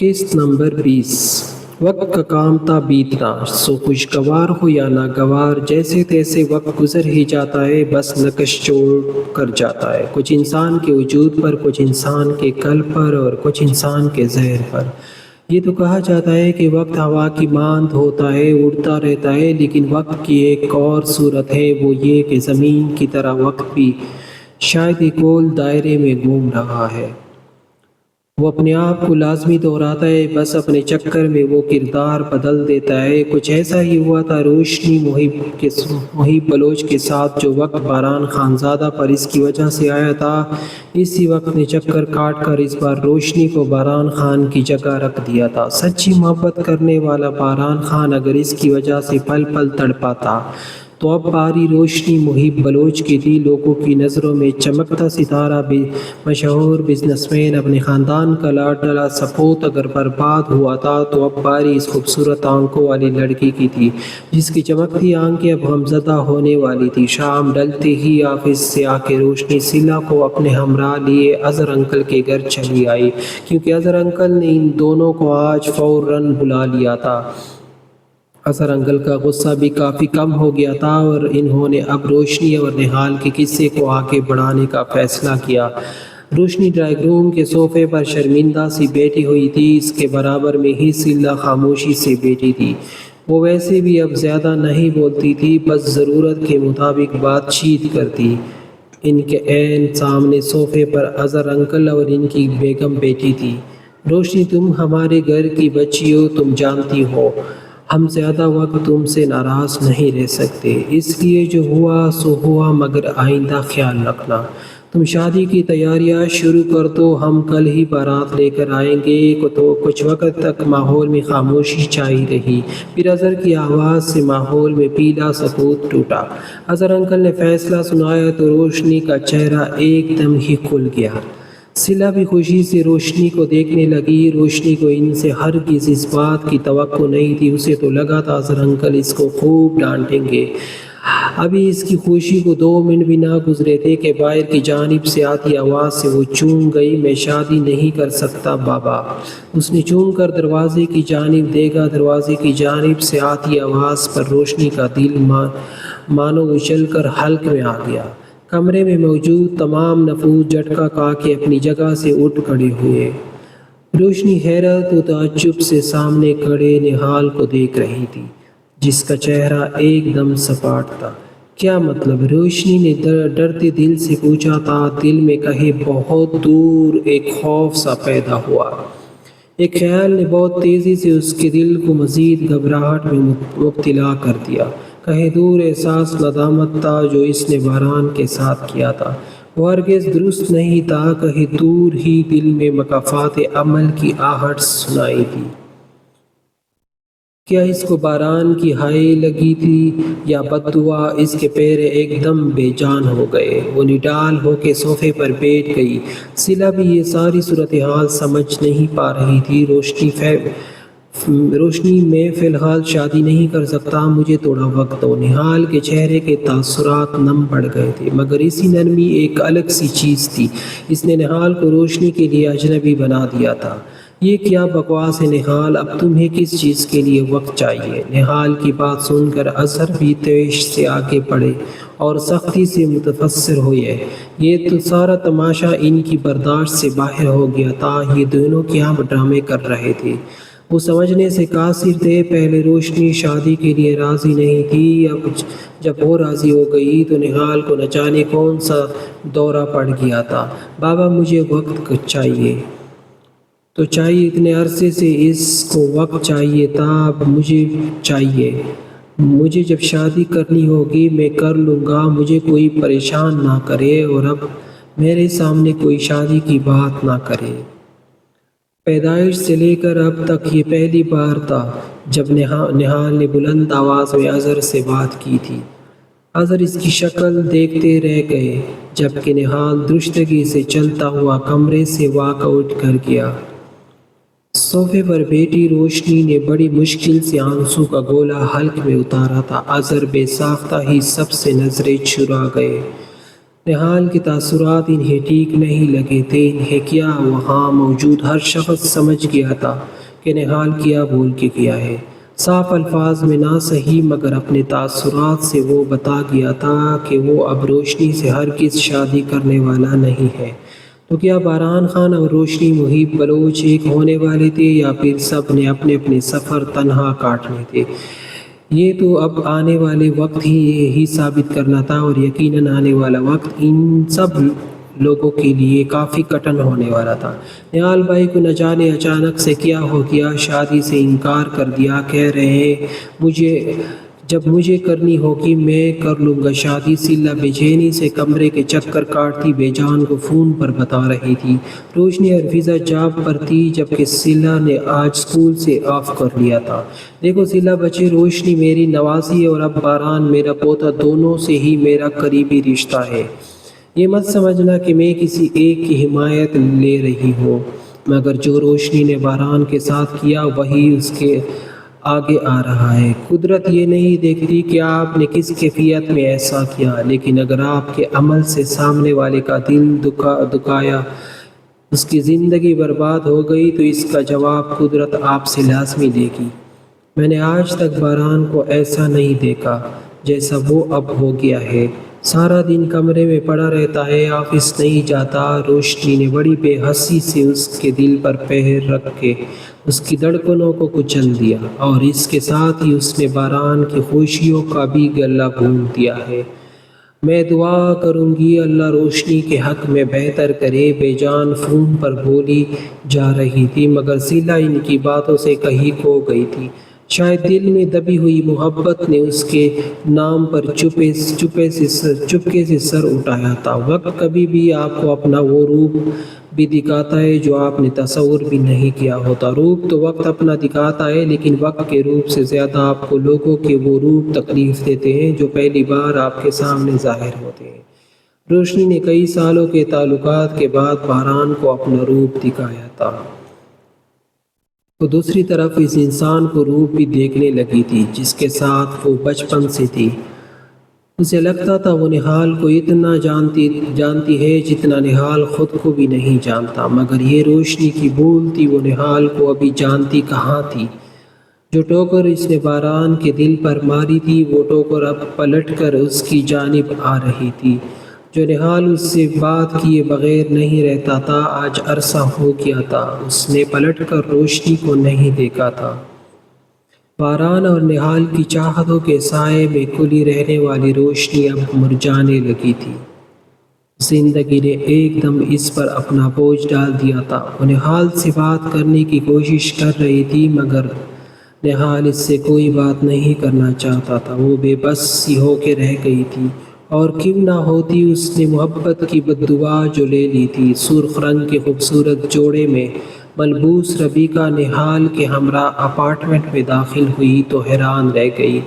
قسط نمبر 20۔ وقت کا کام تھا بیتنا، سو خوشگوار ہو یا ناگوار، جیسے تیسے وقت گزر ہی جاتا ہے، بس نقش چھوڑ کر جاتا ہے، کچھ انسان کے وجود پر، کچھ انسان کے قلب پر اور کچھ انسان کے ذہن پر۔ یہ تو کہا جاتا ہے کہ وقت ہوا کی مانند ہوتا ہے، اڑتا رہتا ہے، لیکن وقت کی ایک اور صورت ہے، وہ یہ کہ زمین کی طرح وقت بھی شاید ایک گول دائرے میں گھوم رہا ہے۔ وہ اپنے آپ کو لازمی دہراتا ہے، بس اپنے چکر میں وہ کردار بدل دیتا ہے۔ کچھ ایسا ہی ہوا تھا روشنی محب بلوچ کے ساتھ، جو وقت باران خانزادہ پر اس کی وجہ سے آیا تھا، اسی وقت نے چکر کاٹ کر اس بار روشنی کو باران خان کی جگہ رکھ دیا تھا۔ سچی محبت کرنے والا باران خان اگر اس کی وجہ سے پل پل تڑپاتا تو اب باری روشنی محب بلوچ کی تھی، لوگوں کی نظروں میں چمکتا ستارہ، مشہور بزنس مین، اپنے خاندان کا لاڈلا سپوت اگر برباد ہوا تھا تو اب باری اس خوبصورت آنکھوں والی لڑکی کی تھی، جس کی چمکتی آنکھیں اب غمزدہ ہونے والی تھی۔ شام ڈلتے ہی آفس سے آ کے روشنی سلا کو اپنے ہمراہ لیے اظہر انکل کے گھر چلی آئی، کیونکہ اظہر انکل نے ان دونوں کو آج فوراً بلا لیا تھا۔ اظہر انکل کا غصہ بھی کافی کم ہو گیا تھا اور انہوں نے اب روشنی اور نہال کے قصے کو آگے بڑھانے کا فیصلہ کیا۔ روشنی ڈرائنگ روم کے صوفے پر شرمندہ سی بیٹھی ہوئی تھی، اس کے برابر میں ہی سلا خاموشی سے بیٹھی تھی۔ وہ ویسے بھی اب زیادہ نہیں بولتی تھی، بس ضرورت کے مطابق بات چیت کرتی۔ ان کے عین سامنے صوفے پر اظہر انکل اور ان کی بیگم بیٹھی تھی۔ روشنی، تم ہمارے گھر کی بچی ہو، تم جانتی ہو ہم زیادہ وقت تم سے ناراض نہیں رہ سکتے، اس لیے جو ہوا سو ہوا، مگر آئندہ خیال رکھنا۔ تم شادی کی تیاریاں شروع کر دو، ہم کل ہی بارات لے کر آئیں گے۔ تو کچھ وقت تک ماحول میں خاموشی چھائی رہی، پھر اظہر کی آواز سے ماحول میں پیلا سکوت ٹوٹا۔ اظہر انکل نے فیصلہ سنایا تو روشنی کا چہرہ ایک دم ہی کھل گیا۔ سلا بھی خوشی سے روشنی کو دیکھنے لگی۔ روشنی کو ان سے ہرگز اس بات کی توقع نہیں تھی، اسے تو لگا تھا اظہر انکل اس کو خوب ڈانٹیں گے۔ ابھی اس کی خوشی کو 2 منٹ بھی نہ گزرے تھے کہ باہر کی جانب سے آتی آواز سے وہ چونک گئی۔ میں شادی نہیں کر سکتا بابا۔ اس نے چونک کر دروازے کی جانب دیکھا۔ دروازے کی جانب سے آتی آواز پر روشنی کا دل مانو اچھل کر حلق میں آ گیا۔ کمرے میں موجود تمام نفوس جھٹکا کھا کے اپنی جگہ سے اٹھ کھڑے ہوئے۔ روشنی حیرت و تعجب سے سامنے کھڑے نہال کو دیکھ رہی تھی، جس کا چہرہ ایک دم سپاٹ تھا۔ کیا مطلب؟ روشنی نے ڈرتے دل سے پوچھا تھا۔ دل میں کہیں بہت دور ایک خوف سا پیدا ہوا۔ ایک خیال نے بہت تیزی سے اس کے دل کو مزید گھبراہٹ میں مبتلا کر دیا۔ کہیں دور احساس ندامت تھا جو اس نے باران کے ساتھ کیا تھا، وہ ہرگز درست نہیں تھا۔ کہیں دور ہی دل میں مکافات عمل کی آہٹ سنائی دی۔ کیا اس کو باران کی ہائی لگی تھی یا بد دعا؟ اس کے پیر ایک دم بے جان ہو گئے۔ وہ نڈال ہو کے صوفے پر بیٹھ گئی۔ سلا بھی یہ ساری صورتحال سمجھ نہیں پا رہی تھی۔ روشنی، میں فی الحال شادی نہیں کر سکتا، مجھے تھوڑا وقت دو۔ نہال کے چہرے کے تاثرات نم پڑ گئے تھے، مگر اسی نرمی ایک الگ سی چیز تھی۔ اس نے نہال کو روشنی کے لیے اجنبی بنا دیا تھا۔ یہ کیا بکواس ہے نہال، اب تمہیں کس چیز کے لیے وقت چاہیے؟ نہال کی بات سن کر اظہر بھی تیش سے آگے بڑھے اور سختی سے متفسر ہوئے۔ یہ تو سارا تماشا ان کی برداشت سے باہر ہو گیا تھا۔ یہ دونوں کیا ڈرامے کر رہے تھے؟ وہ سمجھنے سے قاصر تھے۔ پہلے روشنی شادی کے لیے راضی نہیں تھی، اب جب وہ راضی ہو گئی تو نہال کو نہ جانے کون سا دورہ پڑ گیا تھا۔ بابا، مجھے وقت چاہیے۔ تو چاہیے، اتنے عرصے سے اس کو وقت چاہیے تھا، اب مجھے چاہیے۔ مجھے جب شادی کرنی ہوگی میں کر لوں گا، مجھے کوئی پریشان نہ کرے، اور اب میرے سامنے کوئی شادی کی بات نہ کرے۔ پیدائش سے لے کر اب تک یہ پہلی بار تھا جب نہال نے بلند آواز میں اظہر سے بات کی تھی۔ اظہر اس کی شکل دیکھتے رہ گئے، جبکہ نہال درستگی سے چلتا ہوا کمرے سے واک آؤٹ کر گیا۔ صوفے پر بیٹھی روشنی نے بڑی مشکل سے آنسو کا گولا حلق میں اتارا تھا۔ اظہر بے ساختہ ہی سب سے نظریں چرا گئے۔ نہال کے تاثرات انہیں ٹھیک نہیں لگے تھے۔ انہیں کیا وہاں موجود ہر شخص سمجھ گیا تھا کہ نہال کیا بول کے گیا ہے۔ صاف الفاظ میں نہ صحیح مگر اپنے تاثرات سے وہ بتا گیا تھا کہ وہ اب روشنی سے ہرگز شادی کرنے والا نہیں ہے۔ تو کیا باران خان اور روشنی محب بلوچ ایک ہونے والے تھے یا پھر سب نے اپنے اپنے سفر تنہا کاٹنے تھے؟ یہ تو اب آنے والے وقت ہی یہی ثابت کرنا تھا، اور یقیناً آنے والا وقت ان سب لوگوں کے لیے کافی کٹھن ہونے والا تھا۔ نہال بھائی کو نہ جانے اچانک سے کیا ہو گیا، شادی سے انکار کر دیا۔ کہہ رہے جب مجھے کرنی ہوگی میں کر لوں گا شادی۔ سیلا بے چینی سے کمرے کے چکر کاٹتی بے جان کو فون پر بتا رہی تھی۔ روشنی اور فضا جاب پر تھی جبکہ سیلا نے آج اسکول سے آف کر لیا تھا۔ دیکھو سیلا بچے، روشنی میری نوازی ہے اور اب باران میرا پوتا، دونوں سے ہی میرا قریبی رشتہ ہے۔ یہ مت سمجھنا کہ میں کسی ایک کی حمایت لے رہی ہوں، مگر جو روشنی نے باران کے ساتھ کیا وہی اس کے آگے آ رہا ہے۔ قدرت یہ نہیں دیکھتی کہ آپ نے کس کیفیت میں ایسا کیا، لیکن اگر آپ کے عمل سے سامنے والے کا دل دکھایا، اس کی زندگی برباد ہو گئی، تو اس کا جواب قدرت آپ سے لازمی دے گی۔ میں نے آج تک باران کو ایسا نہیں دیکھا جیسا وہ اب ہو گیا ہے۔ سارا دن کمرے میں پڑا رہتا ہے، آفس نہیں جاتا۔ روشنی نے بڑی بے حسی سے اس کے دل پر پہر رکھ کے اس کی دھڑکنوں کو کچل دیا، اور اس کے ساتھ ہی اس نے باران کی خوشیوں کا بھی گلہ بھون دیا ہے۔ میں دعا کروں گی اللہ روشنی کے حق میں بہتر کرے، بے جان فون پر بولی جا رہی تھی، مگر سیلا ان کی باتوں سے کہیں کھو گئی تھی۔ شاید دل میں دبی ہوئی محبت نے اس کے نام پر چپکے سے سر اٹھایا تھا۔ وقت کبھی بھی آپ کو اپنا وہ روپ بھی دکھاتا ہے جو آپ نے تصور بھی نہیں کیا ہوتا۔ روپ تو وقت اپنا دکھاتا ہے، لیکن وقت کے روپ سے زیادہ آپ کو لوگوں کے وہ روپ تکلیف دیتے ہیں جو پہلی بار آپ کے سامنے ظاہر ہوتے ہیں۔ روشنی نے کئی سالوں کے تعلقات کے بعد باران کو اپنا روپ دکھایا تھا۔ وہ دوسری طرف اس انسان کو روپ بھی دیکھنے لگی تھی جس کے ساتھ وہ بچپن سے تھی۔ اسے لگتا تھا وہ نہال کو اتنا جانتی ہے جتنا نہال خود کو بھی نہیں جانتا، مگر یہ روشنی کی بھول تھی، وہ نہال کو ابھی جانتی کہاں تھی۔ جو ٹوکر اس نے باران کے دل پر ماری تھی، وہ ٹوکر اب پلٹ کر اس کی جانب آ رہی تھی۔ جو نہال اس سے بات کیے بغیر نہیں رہتا تھا، آج عرصہ ہو گیا تھا اس نے پلٹ کر روشنی کو نہیں دیکھا تھا۔ باران اور نہال کی چاہتوں کے سائے میں کھلی رہنے والی روشنی اب مرجھانے لگی تھی۔ زندگی نے ایک دم اس پر اپنا بوجھ ڈال دیا تھا۔ وہ نہال سے بات کرنے کی کوشش کر رہی تھی، مگر نہال اس سے کوئی بات نہیں کرنا چاہتا تھا۔ وہ بے بس سی ہو کے رہ گئی تھی، اور کیوں نہ ہوتی اس نے محبت کی بددعا جو لے لی تھی۔ سرخ رنگ کے خوبصورت جوڑے میں ملبوس ربیکا نہال کے ہمراہ اپارٹمنٹ میں داخل ہوئی تو حیران رہ گئی۔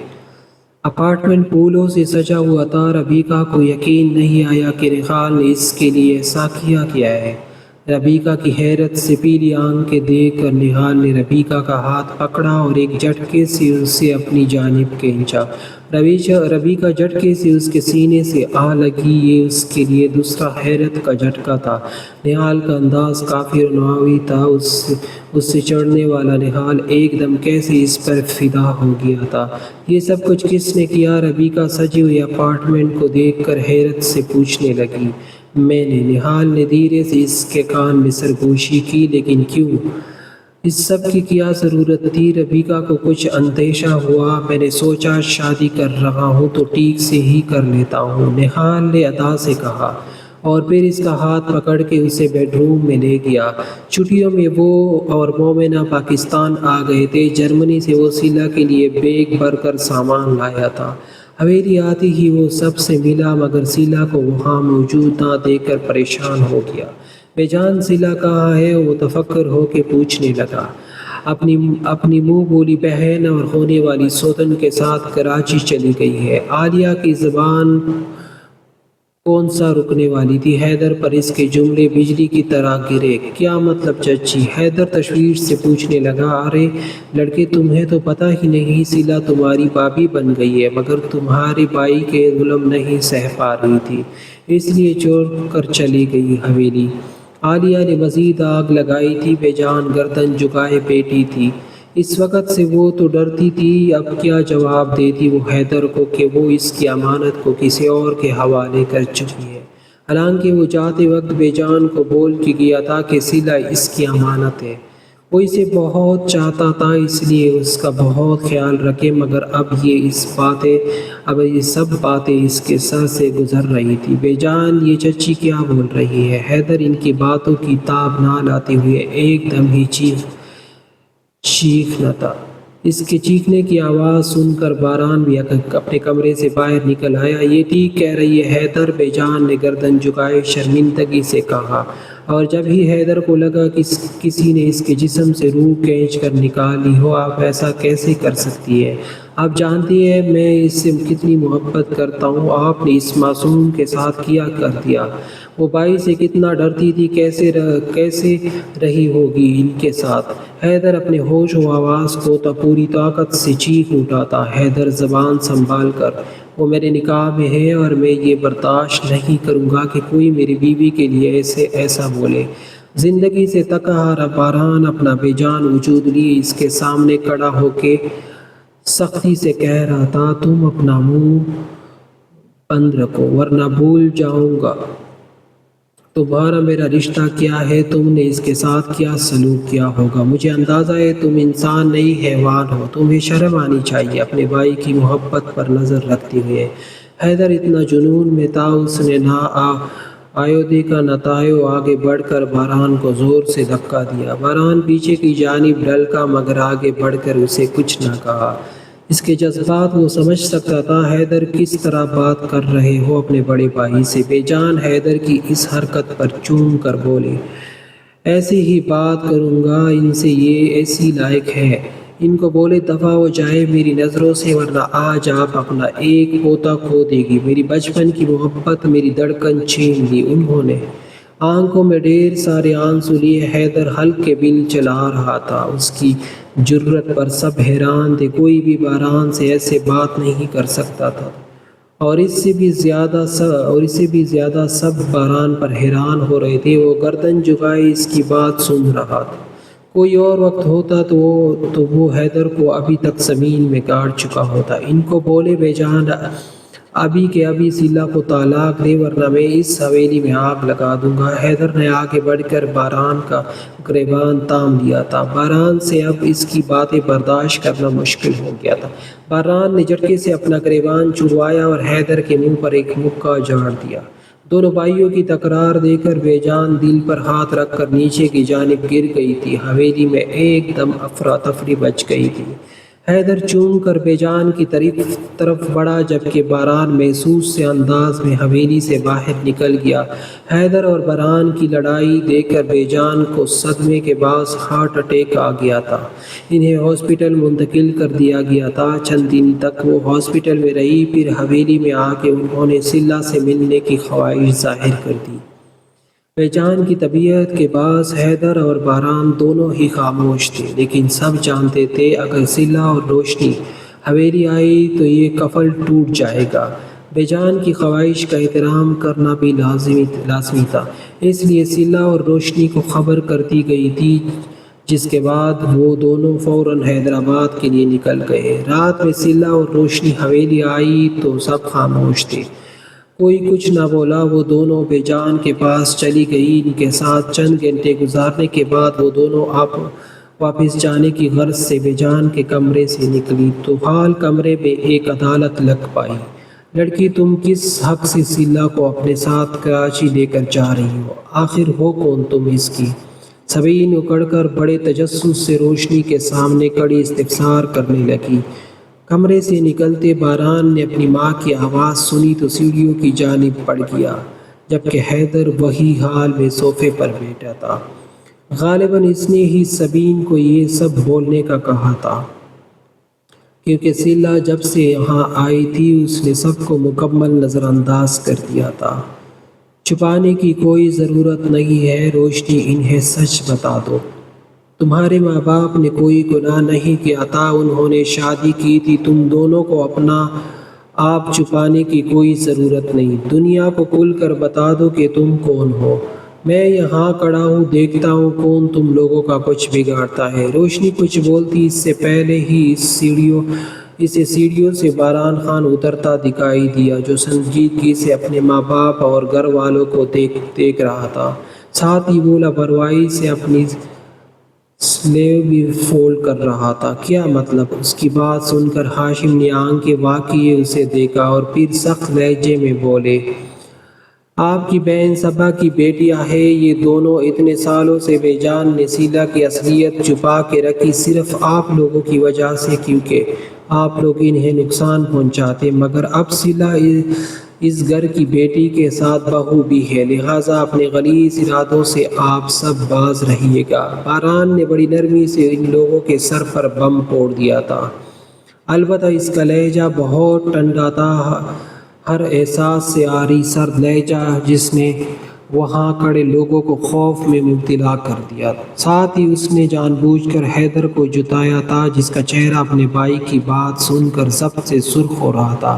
اپارٹمنٹ پھولوں سے سجا ہوا تھا۔ ربیکا کو یقین نہیں آیا کہ نہال نے اس کے لیے ایسا کیا ہے۔ ربیکا کی حیرت سے پیلی آنکھیں دیکھ کر نہال نے ربیکا کا ہاتھ پکڑا اور ایک جھٹکے سے اسے اپنی جانب کھینچا۔ ربیکا جھٹکے سے اس کے سینے سے آ لگی۔ یہ اس کے لیے دوسرا حیرت کا جھٹکا تھا۔ نہال کا انداز کافی روناوی تھا۔ اس سے چڑھنے والا نہال ایک دم کیسے اس پر فدا ہو گیا تھا۔ یہ سب کچھ کس نے کیا؟ ربیکا سجے ہوئے اپارٹمنٹ کو دیکھ کر حیرت سے پوچھنے لگی۔ میں نے، نہال نے دھیرے سے اس کے کان میں سرگوشی کی۔ لیکن کیوں؟ اس سب کی کیا ضرورت تھی؟ ربیکا کو کچھ اندیشہ ہوا۔ میں نے سوچا شادی کر رہا ہوں تو ٹھیک سے ہی کر لیتا ہوں، نہال نے ادا سے کہا، اور پھر اس کا ہاتھ پکڑ کے اسے بیڈ روم میں لے گیا۔ چھٹیوں میں وہ اور مومنہ پاکستان آ گئے تھے۔ جرمنی سے وہ سیلا کے لیے بیگ بھر کر سامان لایا تھا۔ حویلی آتی ہی وہ سب سے ملا، مگر سیلا کو وہاں موجود نہ دیکھ کر پریشان ہو گیا۔ بے جان سیلا کہاں ہے؟ وہ تفکر ہو کے پوچھنے لگا۔ اپنی منہ بولی بہن اور ہونے والی سوتن کے ساتھ کراچی چلی گئی ہے۔ عالیہ کی زبان کون سا رکنے والی تھی؟ حیدر پر اس کے جملے بجلی کی طرح گرے۔ کیا مطلب چچی؟ حیدر تشویش سے پوچھنے لگا۔ ارے لڑکے، تمہیں تو پتہ ہی نہیں، سیلا تمہاری بھابھی بن گئی ہے، مگر تمہارے بھائی کے ظلم نہیں سہ پا رہی تھی۔ اس لیے چھوڑ کر چلی گئی حویلی۔ عالیہ نے مزید آگ لگائی تھی، بے جان گردن جھکائے بیٹھی تھی۔ اس وقت سے وہ تو ڈرتی تھی، اب کیا جواب دیتی وہ حیدر کو کہ وہ اس کی امانت کو کسی اور کے حوالے کر چکی ہے۔ حالانکہ وہ جاتے وقت بے جان کو بول کے گیا تھا کہ صلہ اس کی امانت ہے، وہ اسے بہت چاہتا تھا، اس لیے اس کا بہت خیال رکھے، مگر اب یہ سب باتیں اس کے سر سے گزر رہی تھی۔ بے جان یہ چچی کیا بول رہی ہے؟ حیدر ان کی باتوں کی تاب نہ لاتے ہوئے ایک دم ہی چیخنا تھا۔ اس کے چیخنے کی آواز سن کر باران بھی اپنے کمرے سے باہر نکل آیا۔ یہ ٹھیک کہہ رہی ہے حیدر، بے جان نے گردن جھکائے شرمندگی سے کہا، اور جب ہی حیدر کو لگا کہ کسی نے اس کے جسم سے روح کھینچ کر نکالی ہو، آپ ایسا کیسے کر سکتی ہے؟ آپ جانتی ہے میں اس سے کتنی محبت کرتا ہوں، آپ نے اس معصوم کے ساتھ کیا کر دیا۔ وہ بھائی سے کتنا ڈرتی تھی، کیسے رہی ہوگی ان کے ساتھ؟ حیدر اپنے ہوش و حواس کو پوری طاقت سے چیخ اٹھا تھا، حیدر زبان سنبھال کر، وہ میرے نکاح میں ہے اور میں یہ برداشت نہیں کروں گا کہ کوئی میری بیوی کے لیے ایسا بولے۔ زندگی سے تکا ہارا باران اپنا بے جان وجود لیے اس کے سامنے کھڑا ہو کے سختی سے کہہ رہا تھا، تم اپنا منہ بند رکھو ورنہ بھول جاؤں گا تمہارا میرا رشتہ کیا ہے، تم نے اس کے ساتھ کیا سلوک کیا ہوگا۔ مجھے اندازہ ہے تم انسان نہیں حیوان ہو، تمہیں شرم آنی چاہیے اپنے بھائی کی محبت پر نظر رکھتے ہوئے۔ حیدر اتنا جنون میں تھا، اس نے نہ آیو دیکھا نہ تایو، آگے بڑھ کر باران کو زور سے دھکا دیا۔ باران پیچھے کی جانب ڈھلکا مگر آگے بڑھ کر اسے کچھ نہ کہا۔ اس کے جذبات وہ سمجھ سکتا تھا۔ حیدر کس طرح بات کر رہے ہو اپنے بڑے بھائی سے؟ بے جان حیدر کی اس حرکت پر چوم کر بولے، ایسے ہی بات کروں گا ان سے، یہ ایسی لائق ہے، ان کو بولے دفع ہو جائے میری نظروں سے، ورنہ آج آپ اپنا ایک پوتا کھو دے گی۔ میری بچپن کی محبت، میری دھڑکن چھین لی انہوں نے۔ آنکھوں میں ڈھیر سارے آنسو لیے حیدر ہلکے بل چلا رہا تھا۔ اس کی جرأت پر سب حیران تھے، کوئی بھی باران سے ایسے بات نہیں کر سکتا تھا، اور اس سے بھی زیادہ سب باران پر حیران ہو رہے تھے۔ وہ گردن جھکائے اس کی بات سن رہا تھا۔ کوئی اور وقت ہوتا تو وہ حیدر کو ابھی تک زمین میں گاڑ چکا ہوتا۔ ان کو بولے بے جان ابھی کے ابھی صلہ کو طلاق دے ورنہ میں اس حویلی میں آگ لگا دوں گا۔ حیدر نے آگے بڑھ کر باران کا گریبان تھام لیا تھا۔ باران سے اب اس کی باتیں برداشت کرنا مشکل ہو گیا تھا۔ باران نے جھٹکے سے اپنا گریبان چھڑوایا اور حیدر کے منہ پر ایک مکہ جاڑ دیا۔ دونوں بھائیوں کی تکرار دے کر بے جان دل پر ہاتھ رکھ کر نیچے کی جانب گر گئی تھی۔ حویلی میں ایک دم افراتفری مچ گئی تھی۔ حیدر چوم کر بے جان کی طرف بڑھا، جبکہ باران محسوس سے انداز میں حویلی سے باہر نکل گیا۔ حیدر اور باران کی لڑائی دیکھ کر بے جان کو صدمے کے باعث ہارٹ اٹیک آ گیا تھا۔ انہیں ہاسپٹل منتقل کر دیا گیا تھا۔ چند دن تک وہ ہاسپٹل میں رہی، پھر حویلی میں آ کے انہوں نے صلہ سے ملنے کی خواہش ظاہر کر دی۔ بے جان کی طبیعت کے باعث حیدر اور باران دونوں ہی خاموش تھے، لیکن سب جانتے تھے اگر صلہ اور روشنی حویلی آئی تو یہ کفل ٹوٹ جائے گا۔ بے جان کی خواہش کا احترام کرنا بھی لازمی تھا، اس لیے صلہ اور روشنی کو خبر کر دی گئی تھی، جس کے بعد وہ دونوں فوراً حیدرآباد کے لیے نکل گئے۔ رات میں صلہ اور روشنی حویلی آئی تو سب خاموش تھے، کوئی کچھ نہ بولا۔ وہ دونوں بے جان کے پاس چلی گئی۔ ان کے ساتھ چند گھنٹے گزارنے کے بعد وہ دونوں واپس جانے کی غرض سے بے جان کے کمرے سے نکلی تو حال کمرے میں ایک عدالت لگ پائی۔ لڑکی، تم کس حق سے صلہ کو اپنے ساتھ کراچی لے کر جا رہی ہو؟ آخر ہو کون تم اس کی؟ سبین اکڑ کر بڑے تجسس سے روشنی کے سامنے کھڑی استفسار کرنے لگی۔ کمرے سے نکلتے باران نے اپنی ماں کی آواز سنی تو سیڑھیوں کی جانب بڑھ گیا، جبکہ حیدر وہی حال میں صوفے پر بیٹھا تھا۔ غالباً اس نے ہی سبین کو یہ سب بولنے کا کہا تھا، کیونکہ صلہ جب سے یہاں آئی تھی اس نے سب کو مکمل نظر انداز کر دیا تھا۔ چھپانے کی کوئی ضرورت نہیں ہے روشنی، انہیں سچ بتا دو، تمہارے ماں باپ نے کوئی گناہ نہیں کیا تھا، انہوں نے شادی کی تھی تم دونوں کو آپ چھپانے کی کوئی ضرورت نہیں، دنیا کو کھل کر بتا دو کہ تم کون ہو۔ میں یہاں کھڑا ہوں، دیکھتا ہوں کون تم لوگوں کا کچھ بگاڑتا ہے۔ روشنی کچھ بولتی اس سے پہلے ہی اسے سیڑھیوں سے بہران خان اترتا دکھائی دیا، جو سنجیدگی سے اپنے ماں باپ اور گھر والوں کو دیکھ رہا تھا۔ ساتھ ہی وہ لاپرواہی سے اپنی سلیو بھی فولڈ کر رہا تھا۔ کیا مطلب؟ اس کی بات سن کر ہاشم نے آنکھیں وا کیے اسے دیکھا اور پھر سخت لہجے میں بولے، آپ کی بہن صبا کی بیٹیاں ہیں یہ دونوں۔ اتنے سالوں سے بے جان نے سیلا کی اصلیت چھپا کے رکھی، صرف آپ لوگوں کی وجہ سے، کیونکہ آپ لوگ انہیں نقصان پہنچاتے۔ مگر اب سیلا اس گھر کی بیٹی کے ساتھ بہو بھی ہے، لہٰذا اپنے غلیظ ارادوں سے آپ سب باز رہیے گا۔ بہران نے بڑی نرمی سے ان لوگوں کے سر پر بم پھوڑ دیا تھا، البتہ اس کا لہجہ بہت ٹھنڈا تھا، ہر احساس سے عاری سرد لہجہ جس نے وہاں کھڑے لوگوں کو خوف میں مبتلا کر دیا۔ ساتھ ہی اس نے جان بوجھ کر حیدر کو جتایا تھا، جس کا چہرہ اپنے بھائی کی بات سن کر ضبط سے سرخ ہو رہا تھا۔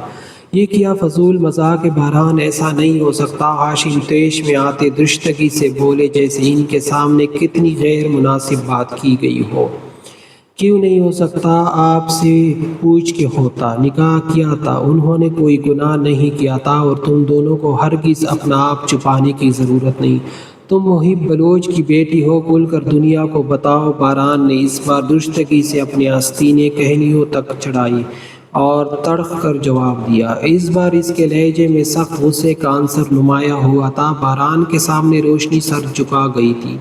یہ کیا فضول مذاق ہے بہران، ایسا نہیں ہو سکتا۔ ہاشم طیش میں آتے درستگی سے بولے، جیسے ان کے سامنے کتنی غیر مناسب بات کی گئی ہو۔ کیوں نہیں ہو سکتا؟ آپ سے پوچھ کے ہوتا، نکاح کیا تھا، انہوں نے کوئی گناہ نہیں کیا تھا، اور تم دونوں کو ہرگز اپنا آپ چھپانے کی ضرورت نہیں۔ تم محب بلوچ کی بیٹی ہو، کھل کر دنیا کو بتاؤ۔ بہران نے اس بار درستگی سے اپنی آستینیں کہنیوں تک چڑھائی اور تڑق کر جواب دیا۔ اس بار اس کے لہجے میں سخت غصے کا عنصر نمایاں ہوا تھا۔ بہران کے سامنے روشنی سر جھکا گئی تھی،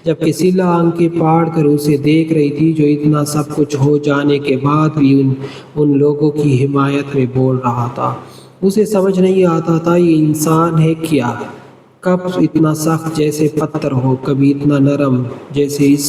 جبکہ سیلا آنکھیں پھاڑ کر اسے دیکھ رہی تھی، جو اتنا سب کچھ ہو جانے کے بعد بھی ان لوگوں کی حمایت میں بول رہا تھا۔ اسے سمجھ نہیں آتا تھا یہ انسان ہے کیا، کب اتنا سخت جیسے پتھر ہو، کبھی اتنا نرم جیسے اس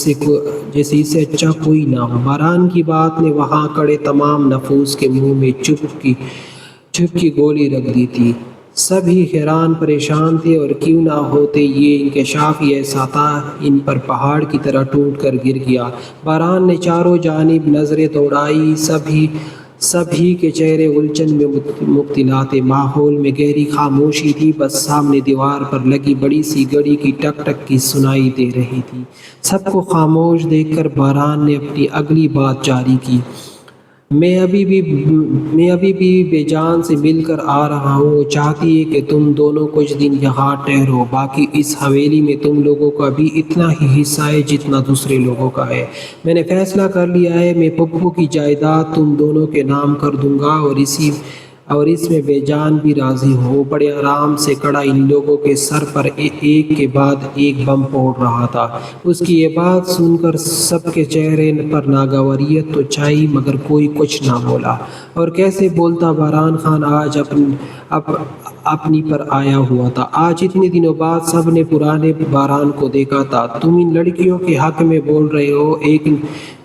سے اچھا کوئی نہ ہو۔ بہران کی بات نے وہاں کھڑے تمام نفوس کے منہ میں چپ کی گولی رکھ دی تھی۔ سب ہی حیران پریشان تھے، اور کیوں نہ ہوتے یہ انکشاف ہی ایسا تھا، ان پر پہاڑ کی طرح ٹوٹ کر گر گیا۔ بہران نے چاروں جانب نظریں دوڑائی، سب ہی کے چہرے الجھن میں مبتلا تھے۔ ماحول میں گہری خاموشی تھی، بس سامنے دیوار پر لگی بڑی سی گھڑی کی ٹک ٹک کی سنائی دے رہی تھی۔ سب کو خاموش دیکھ کر بہران نے اپنی اگلی بات جاری کی، میں ابھی بھی بے جان سے مل کر آ رہا ہوں۔ وہ چاہتی ہے کہ تم دونوں کچھ دن یہاں ٹھہرو، باقی اس حویلی میں تم لوگوں کا بھی اتنا ہی حصہ ہے جتنا دوسرے لوگوں کا ہے۔ میں نے فیصلہ کر لیا ہے، میں پپو کی جائیداد تم دونوں کے نام کر دوں گا، اور اس میں بے جان بھی راضی ہو۔ بڑے آرام سے کھڑا ان لوگوں کے سر پر ایک کے بعد ایک بم پھوڑ رہا تھا۔ اس کی یہ بات سن کر سب کے چہرے پر ناگواریت تو چھائی، مگر کوئی کچھ نہ بولا۔ اور کیسے بولتا بہران خان آج اپنی پر آیا ہوا تھا۔ آج اتنے دنوں بعد سب نے پرانے بہران کو دیکھا تھا۔ تم ان لڑکیوں کے حق میں بول رہے ہو،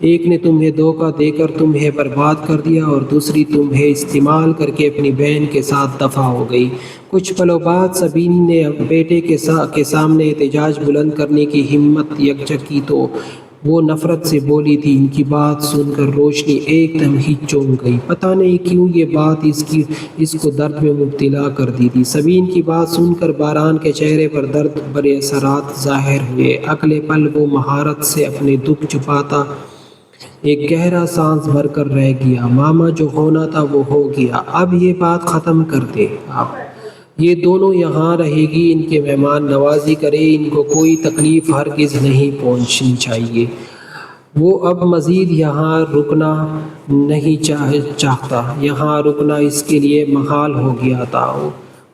ایک نے تمہیں دھوکہ دے کر تمہیں برباد کر دیا، اور دوسری تمہیں استعمال کر کے اپنی بہن کے ساتھ دفع ہو گئی۔ کچھ پلوں بعد سبین نے بیٹے کے سامنے احتجاج بلند کرنے کی ہمت یکجا کی تو وہ نفرت سے بولی تھی۔ ان کی بات سن کر روشنی ایک دم ہی چونک گئی، پتہ نہیں کیوں یہ بات اس کو درد میں مبتلا کر دی تھی۔ سبین کی بات سن کر بہران کے چہرے پر درد بھرے اثرات ظاہر ہوئے۔ اگلے پل وہ مہارت سے اپنے دکھ چھپاتا ایک گہرا سانس بھر کر رہ گیا۔ ماما جو ہونا تھا وہ ہو گیا، اب یہ بات ختم کر دے۔ اب یہ دونوں یہاں رہے گی، ان کے مہمان نوازی کرے، ان کو کوئی تکلیف ہرگز نہیں پہنچنی چاہیے۔ وہ اب مزید یہاں رکنا نہیں چاہتا، یہاں رکنا اس کے لیے محال ہو گیا تھا۔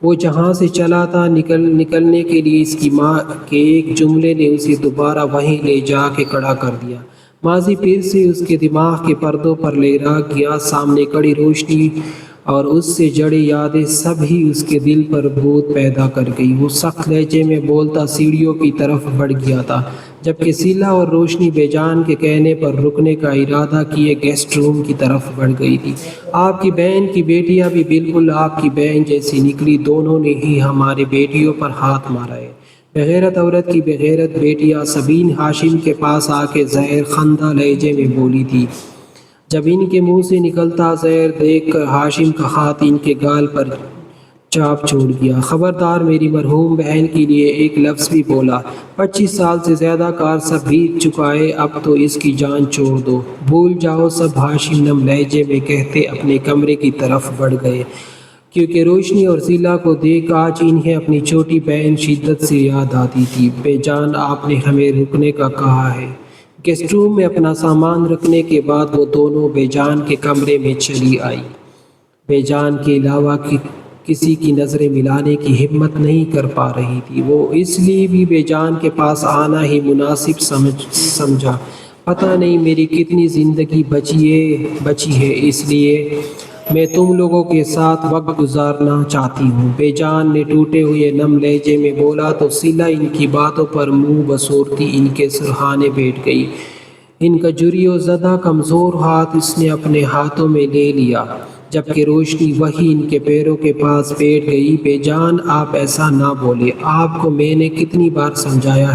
وہ جہاں سے چلا تھا نکلنے کے لیے اس کی ماں کے ایک جملے نے اسے دوبارہ وہیں لے جا کے کھڑا کر دیا۔ ماضی پھر سے اس کے دماغ کے پردوں پر لہرا گیا، سامنے کڑی روشنی اور اس سے جڑی یادیں سب ہی اس کے دل پر بھوت پیدا کر گئی۔ وہ سخت لہجے میں بولتا سیڑھیوں کی طرف بڑھ گیا تھا، جبکہ سیلا اور روشنی بے جان کے کہنے پر رکنے کا ارادہ کیے گیسٹ روم کی طرف بڑھ گئی تھی۔ آپ کی بہن کی بیٹیاں بھی بالکل آپ کی بہن جیسی نکلی، دونوں نے ہی ہماری بیٹیوں پر ہاتھ مارا ہے۔ بغیرت عورت کی بغیرت بیٹیاں، سبین ہاشم کے پاس آ کے زہر خندہ لہجے میں بولی تھی۔ جب ان کے منہ سے نکلتا زہر دیکھ کر ہاشم کا ہاتھ ان کے گال پر چاپ چھوڑ گیا۔ خبردار، میری مرحوم بہن کے لیے ایک لفظ بھی بولا۔ 25 سال سے زیادہ کا عرصہ بیت چکا ہے، اب تو اس کی جان چھوڑ دو، بھول جاؤ سب، ہاشم نم لہجے میں کہتے اپنے کمرے کی طرف بڑھ گئے، کیونکہ روشنی اور سیلا کو دیکھ آج انہیں اپنی چھوٹی بہن شدت سے یاد آتی تھی۔ بے جان، آپ نے ہمیں رکنے کا کہا ہے۔ گیسٹ روم میں اپنا سامان رکھنے کے بعد وہ دونوں بے جان کے کمرے میں چلی آئی۔ بے جان کے علاوہ کسی کی نظریں ملانے کی ہمت نہیں کر پا رہی تھی۔ وہ اس لیے بھی بے جان کے پاس آنا ہی مناسب سمجھا۔ پتہ نہیں میری کتنی زندگی بچی ہے، اس لیے میں تم لوگوں کے ساتھ وقت گزارنا چاہتی ہوں، بے جان نے ٹوٹے ہوئے نم لہجے میں بولا تو سیلا ان کی باتوں پر منہ بسورتی ان کے سرہانے بیٹھ گئی۔ ان کا جریو زدہ کمزور ہاتھ اس نے اپنے ہاتھوں میں لے لیا، جبکہ روشنی وہی ان کے پیروں کے پاس بیٹھ گئی۔ بے جان، آپ ایسا نہ بولے، آپ کو میں نے کتنی بار سمجھایا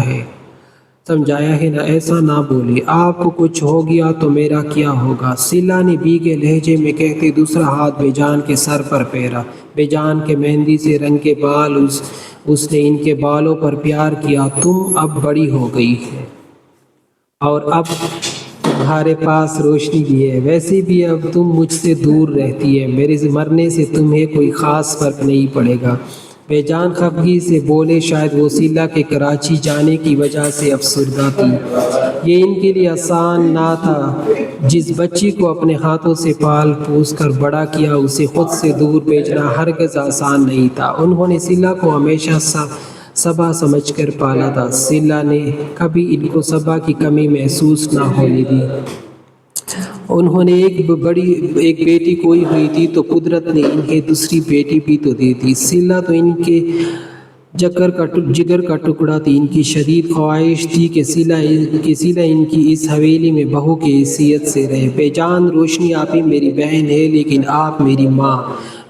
ہے نا، ایسا نہ بولے، آپ کو کچھ ہو گیا تو میرا کیا ہوگا؟ سیلا نے بھیگے لہجے میں کہتے دوسرا ہاتھ بے جان کے سر پر پھیرا۔ بے جان کے مہندی سے رنگے بال اس نے ان کے بالوں پر پیار کیا۔ تم اب بڑی ہو گئی ہے اور اب تمہارے پاس روشنی بھی ہے، ویسے بھی اب تم مجھ سے دور رہتی ہے، میرے مرنے سے تمہیں کوئی خاص فرق نہیں پڑے گا۔ بے جان خفگی سے بولے، شاید وہ سیلا کے کراچی جانے کی وجہ سے افسردہ تھی۔ یہ ان کے لیے آسان نہ تھا۔ جس بچی کو اپنے ہاتھوں سے پال پوس کر بڑا کیا، اسے خود سے دور بھیجنا ہرگز آسان نہیں تھا۔ انہوں نے سیلا کو ہمیشہ صبا سمجھ کر پالا تھا۔ سیلا نے کبھی ان کو صبا کی کمی محسوس نہ ہونے دی۔ انہوں نے ایک بیٹی کوئی ہوئی تھی تو قدرت نے انہیں دوسری بیٹی بھی تو دی تھی۔ سیلا تو ان کے جگر کا ٹکڑا تھی۔ ان کی شدید خواہش تھی کہ سیلا ان کی اس حویلی میں بہو کی حیثیت سے رہے۔ بے جان، روشنی آپ ہی میری بہن ہے، لیکن آپ میری ماں،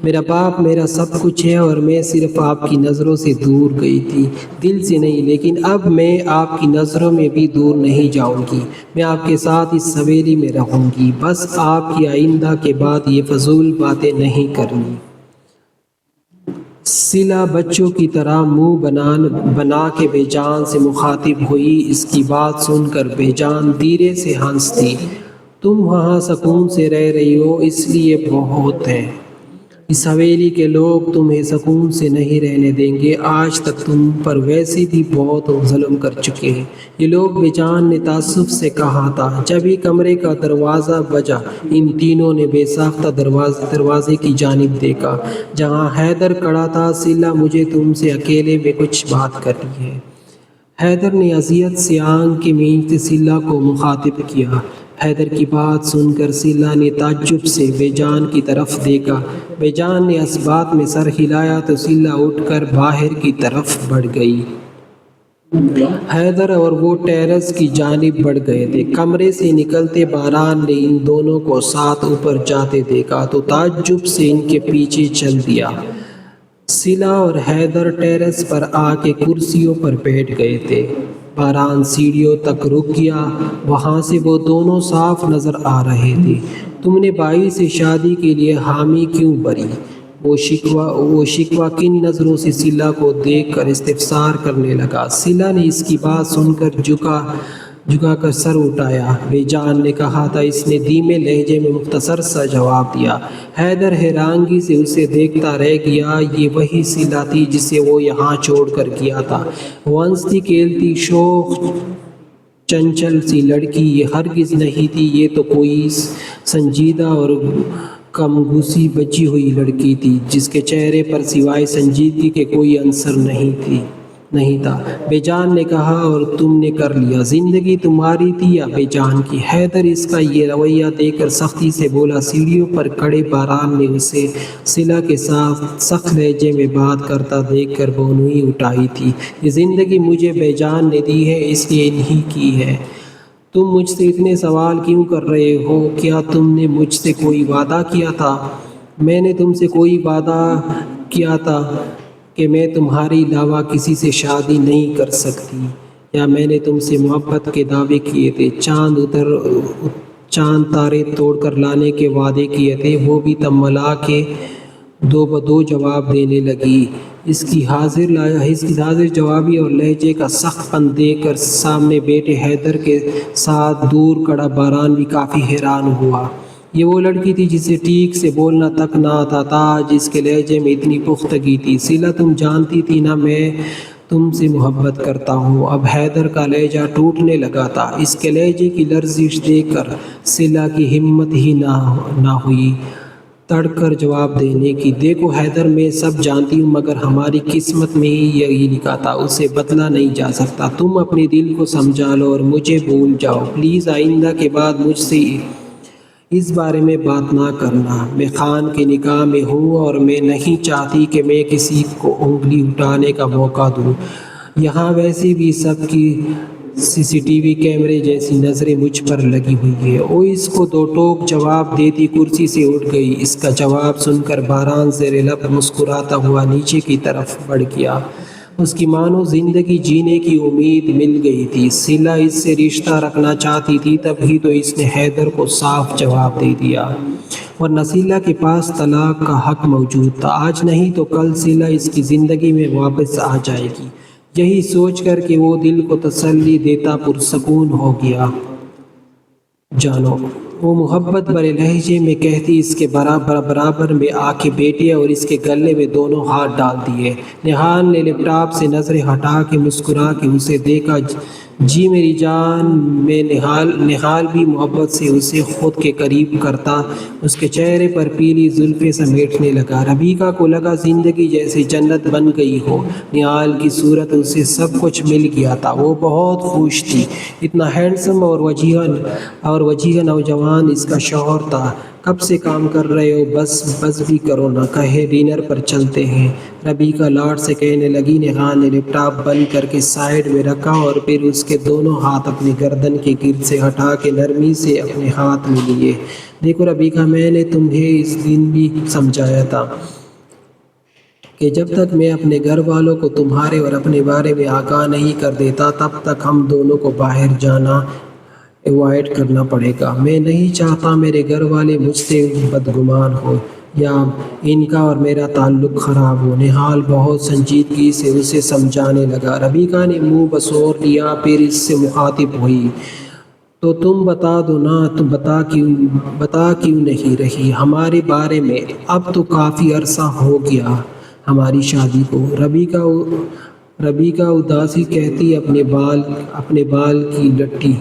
میرا باپ، میرا سب کچھ ہے، اور میں صرف آپ کی نظروں سے دور گئی تھی، دل سے نہیں، لیکن اب میں آپ کی نظروں میں بھی دور نہیں جاؤں گی۔ میں آپ کے ساتھ اس حویلی میں رہوں گی، بس آپ کی آئندہ کے بعد یہ فضول باتیں نہیں کرنی۔ سیلا بچوں کی طرح منہ بنا کے بے جان سے مخاطب ہوئی۔ اس کی بات سن کر بے جان دھیرے سے ہنس دی۔ تم وہاں سکون سے رہ رہی ہو، اس لیے بہت ہے۔ اس حویلی کے لوگ تمہیں سکون سے نہیں رہنے دیں گے۔ آج تک تم پر ویسے بھی بہت ظلم کر چکے ہیں یہ لوگ، بے جان نے تعصب سے کہا تھا۔ جب ہی کمرے کا دروازہ بجا، ان تینوں نے بے ساختہ دروازے کی جانب دیکھا جہاں حیدر کھڑا تھا۔ سیلا، مجھے تم سے اکیلے میں کچھ بات کرنی ہے۔ حیدر نے اذیت سے آنکھیں مینجتے سیلا کو مخاطب کیا۔ حیدر کی بات سن کر سیلا نے تعجب سے بے جان کی طرف دیکھا۔ بے جان نے اس بات میں سر ہلایا تو سیلا اٹھ کر باہر کی طرف بڑھ گئی۔ حیدر اور وہ ٹیرس کی جانب بڑھ گئے تھے۔ کمرے سے نکلتے باران نے ان دونوں کو ساتھ اوپر جاتے دیکھا تو تعجب سے ان کے پیچھے چل دیا۔ سیلا اور حیدر ٹیرس پر آ کے کرسیوں پر بیٹھ گئے تھے۔ باران سیڑھیوں تک رک گیا، وہاں سے وہ دونوں صاف نظر آ رہے تھے۔ تم نے بھائی سے شادی کے لیے حامی کیوں بھری؟ وہ شکوہ کن نظروں سے سیلا کو دیکھ کر استفسار کرنے لگا۔ سیلا نے اس کی بات سن کر جھکا کر سر اٹھایا۔ بے جان نے کہا تھا، اس نے دھیمے لہجے میں مختصر سا جواب دیا۔ حیدر حیرانگی سے اسے دیکھتا رہ گیا۔ یہ وہی سیلا تھی جسے وہ یہاں چھوڑ کر گیا تھا، وہ ہنستی کھیلتی شوخ چنچل سی لڑکی یہ ہرگز نہیں تھی۔ یہ تو کوئی سنجیدہ اور کمگوسی بچی ہوئی لڑکی تھی جس کے چہرے پر سوائے سنجیدگی کے کوئی عنصر نہیں تھا۔ بے جان نے کہا، اور تم نے کر لیا؟ زندگی تمہاری تھی یا بے جان کی؟ حیدر اس کا یہ رویہ دیکھ کر سختی سے بولا۔ سیڑھیوں پر کھڑے باران نے اسے سیلا کے ساتھ سخت لہجے میں بات کرتا دیکھ کر بونوئی اٹھائی تھی۔ یہ زندگی مجھے بے جان نے دی ہے، اس لیے انہی کی ہے۔ تم مجھ سے اتنے سوال کیوں کر رہے ہو؟ کیا تم نے مجھ سے کوئی وعدہ کیا تھا؟ میں نے تم سے کوئی وعدہ کیا تھا کہ میں تمہارے علاوہ کسی سے شادی نہیں کر سکتی، یا میں نے تم سے محبت کے دعوے کیے تھے؟ چاند تارے توڑ کر لانے کے وعدے کیے تھے وہ بھی تب ملا کے دو بدو جواب دینے لگی۔ اس کی حاضر جوابی اور لہجے کا سخت پن دیکھ کر سامنے بیٹے حیدر کے ساتھ دور کڑا باران بھی کافی حیران ہوا۔ یہ وہ لڑکی تھی جسے ٹھیک سے بولنا تک نہ آتا تھا، جس کے لہجے میں اتنی پختگی تھی۔ سیلا تم جانتی تھی نا میں تم سے محبت کرتا ہوں۔ اب حیدر کا لہجہ ٹوٹنے لگا تھا۔ اس کے لہجے کی لرزش دیکھ کر سیلا کی ہمت ہی نہ ہوئی تڑ کر جواب دینے کی۔ دیکھو حیدر، میں سب جانتی ہوں مگر ہماری قسمت میں ہی یہی لکھا تھا، اسے بدلا نہیں جا سکتا۔ تم اپنے دل کو سمجھا لو اور مجھے بھول جاؤ پلیز۔ آئندہ کے بعد مجھ سے اس بارے میں بات نہ کرنا۔ میں خان کے نکاح میں ہوں اور میں نہیں چاہتی کہ میں کسی کو انگلی اٹھانے کا موقع دوں۔ یہاں ویسے بھی سب کی CCTV کیمرے جیسی نظریں مجھ پر لگی ہوئی ہیں۔ وہ اس کو دو ٹوک جواب دیتی کرسی سے اٹھ گئی۔ اس کا جواب سن کر باران زیر لب مسکراتا ہوا نیچے کی طرف بڑھ گیا۔ اس کی مانو زندگی جینے کی امید مل گئی تھی۔ سیلا اس سے رشتہ رکھنا چاہتی تھی، تبھی تو اس نے حیدر کو صاف جواب دے دیا، ورنہ سیلا کے پاس طلاق کا حق موجود تھا۔ آج نہیں تو کل سیلا اس کی زندگی میں واپس آ جائے گی۔ یہی سوچ کر کہ وہ دل کو تسلی دیتا پرسکون ہو گیا۔ جانو، وہ محبت بھرے لہجے میں کہتی اس کے برابر میں آ کے بیٹھی اور اس کے گلے میں دونوں ہاتھ ڈال دیے۔ نہال نے لیپ ٹاپ سے نظریں ہٹا کے مسکرا کے اسے دیکھا۔ جی میری جان۔ میں نہال بھی محبت سے اسے خود کے قریب کرتا اس کے چہرے پر پیلی زلفیں سمیٹنے لگا۔ ربیکا کو لگا زندگی جیسے جنت بن گئی ہو۔ نہال کی صورت اسے سب کچھ مل گیا تھا۔ وہ بہت خوش تھی۔ اتنا ہینڈسم اور وجیہہ نوجوان اس کا شوہر تھا۔ کب سے کام کر رہے ہو؟ بس بھی کرو نا، کہے ڈنر پر چلتے ہیں، ربیکا لاڈ سے کہنے لگی۔ نہال نے لیپ ٹاپ بند کر کے سائیڈ میں رکھا اور پھر اس کے دونوں ہاتھ اپنی گردن کے گرد سے ہٹا کے نرمی سے اپنے ہاتھ میں لیے۔ دیکھو ربیکا، میں نے تمہیں اس دن بھی سمجھایا تھا کہ جب تک میں اپنے گھر والوں کو تمہارے اور اپنے بارے میں آگاہ نہیں کر دیتا تب تک ہم دونوں کو باہر جانا ایوائڈ کرنا پڑے گا۔ میں نہیں چاہتا میرے گھر والے مجھ سے بدگمان ہو یا ان کا اور میرا تعلق خراب ہو۔ نہال بہت سنجیدگی سے اسے سمجھانے لگا۔ ربیکا نے منہ بسور لیا، پھر اس سے مخاطب ہوئی۔ تو تم بتا دو نا، تم بتا کیوں نہیں رہی ہمارے بارے میں؟ اب تو کافی عرصہ ہو گیا ہماری شادی کو۔ ربیکا اداسی کہتی اپنے بال کی لٹی